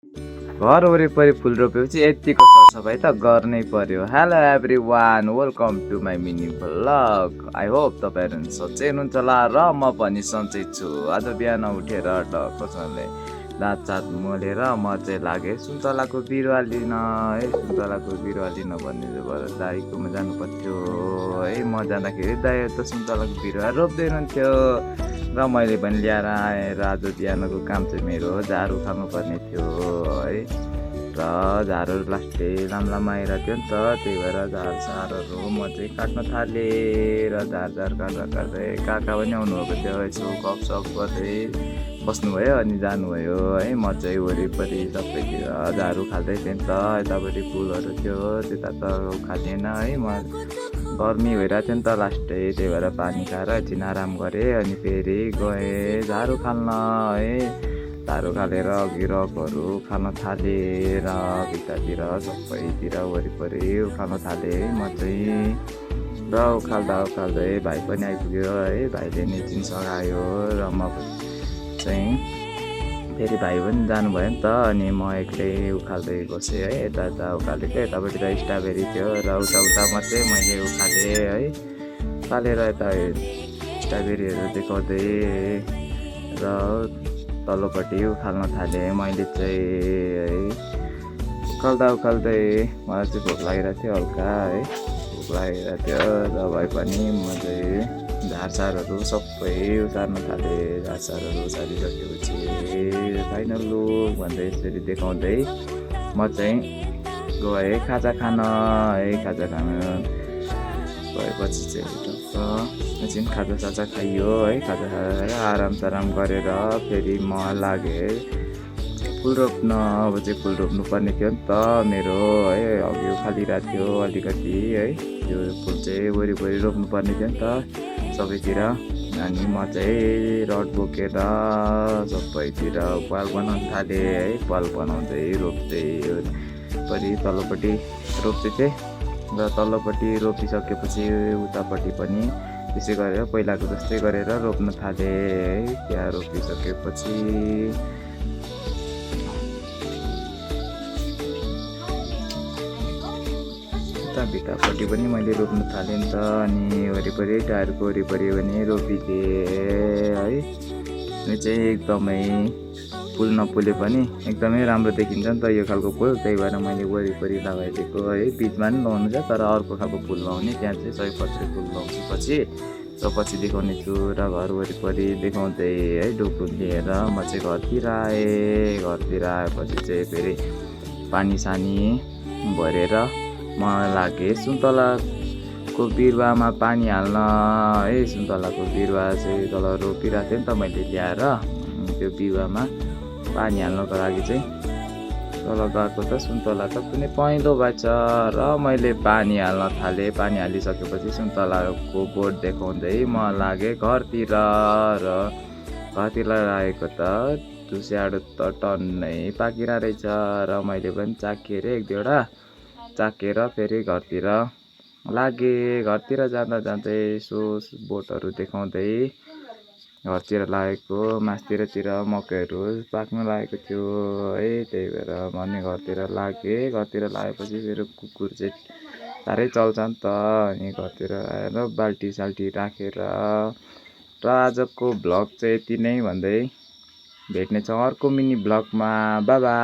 घर वरिपरि फुल रोपेपछि यतिको सरसफाइ त गर्नै पर्यो। Hello everyone, welcome to my mini vlog. I hope तपाईँहरू सन्चै हुनुहुन्छ होला र म पनि सन्चै छु। आज बिहान उठेर टक्कसँगले दाँत सात मोलेर म चाहिँ लागेँ सुन्तलाको बिरुवा लिन है। सुन्तलाको बिरुवा लिन भन्ने भएर दाइकोमा जानु पर्थ्यो है। म जाँदाखेरि दाइ त सुन्तलाको बिरुवा रोप्दै हुनुहुन्थ्यो र मैले पनि ल्याएर आएर आज बिहानको काम चाहिँ मेरो झार उठाउनुपर्ने थियो है। र झारहरू लास्टै लामो आइरहेको थियो नि त, त्यही भएर झारसारहरू म चाहिँ काट्न थालेँ। र झार काट्दै काका पनि आउनुभएको थियो, यसो गफसफ गर्दै बस्नुभयो अनि जानुभयो है। म चाहिँ वरिपरि सबैतिर झार उखाल्दै थिएँ नि त। यतापट्टि फुलहरू थियो, त्यता त उखालेन है। म गर्मी भइरहेको थियो नि त लास्टै, त्यही भएर पानी खाएर एकछिन आराम गरेँ अनि फेरि गएँ झार उखाल्न है। झार उखालेर अघि रगहरू उखाल्न थालेँ र भित्तातिर सबैतिर वरिपरि उखाल्न थालेँ है म चाहिँ। र उखाल्दै भाइ पनि आइपुग्यो है। भाइले नि एकछिन सघायो र म चाहिँ फेरि भाइ पनि जानुभयो नि त। अनि म एक्लै उखाल्दै बसेँ है। यता उखालेको, यतापट्टि त स्ट्रबेरी थियो र उता मात्रै मैले उखालेँ है। उखालेर यता स्ट्रबेरीहरू देखाउँदै र तल्लोपट्टि उखाल्न थालेँ मैले चाहिँ है। उखाल्दै मलाई चाहिँ भोक लागिरहेको थियो हल्का है। भोक लागिरहेको थियो र भए पनि म चाहिँ झारसारहरू सबै उतार्न थालेँ। झारसारहरू उतारिसकेपछि फाइनल लुक भन्दै यसरी देखाउँदै म चाहिँ गएँ खाजा खान है। खाजा खान गएपछि चाहिँ एकछिन खाजा खाइयो है। खाजा खाएर आराम गरेर फेरि म लागेँ फुल रोप्न। अब चाहिँ फुल रोप्नु पर्ने थियो नि त मेरो है। अघि उखालिरहेको थियो अलिकति है, त्यो फुल चाहिँ वरिपरि रोप्नु पर्ने थियो नि त सबैतिर। अनि म चाहिँ रड बोकेर सबैतिर पाल बनाउनु थालेँ है। पाल बनाउँदै रोप्दै तल्लोपट्टि रोप्दै थिएँ र तल्लोपट्टि रोपिसकेपछि उतापट्टि पनि त्यसै गरेर पहिलाको जस्तै गरेर रोप्न थालेँ है। त्यहाँ रोपिसकेपछि उता भित्तापट्टि पनि मैले रोप्न थालेँ नि त। अनि वरिपरि टायरको वरिपरि पनि रोपिदिएँ है। यो चाहिँ एकदमै फुल नफुले पनि एकदमै राम्रो देखिन्छ नि त यो खालको फुल, त्यही भएर मैले वरिपरि लगाइदिएको है। बिचमा पनि लगाउनु छ तर अर्को खालको फुल लगाउने, त्यहाँ चाहिँ सयपत्री फुल लगाउँछु पछि देखाउने छु। र घर वरिपरि देखाउँदै है ढुकुर लिएर म चाहिँ घरतिर आएपछि चाहिँ फेरि पानी सानी भरेर म लागेँ सुन्तलाको बिरुवामा पानी हाल्न है। सुन्तलाको बिरुवा चाहिँ तल रोपिरहेको थिएँ नि त मैले ल्याएर, त्यो बिरुवामा पानी हाल्नको लागि चाहिँ तल गएको त सुन्तला त कुनै पहेँलो भएछ र मैले पानी हाल्न थालेँ। पानी हालिसकेपछि सुन्तलाको बोट देखाउँदै म लागेँ घरतिर। र घरतिर लागेको त स्याडो त टन्नै पाकिरहेको रहेछ र मैले पनि चाखेर एक दुईवटा चाखेर फेरि घरतिर लागेँ। घरतिर जाँदै यसो बोटहरू देखाउँदै घरतिर लागेको मासतिरतिर मकैहरू पाक्न लागेको थियो है। त्यही भएर भने घरतिर लागेँ। घरतिर लागेपछि फेरि कुकुर चाहिँ साह्रै चल्छ नि त। अनि घरतिर आएर बाल्टी राखेर र आजको भ्लग चाहिँ यति नै भन्दै भेट्नेछौँ अर्को मिनी भ्लगमा। Bye bye.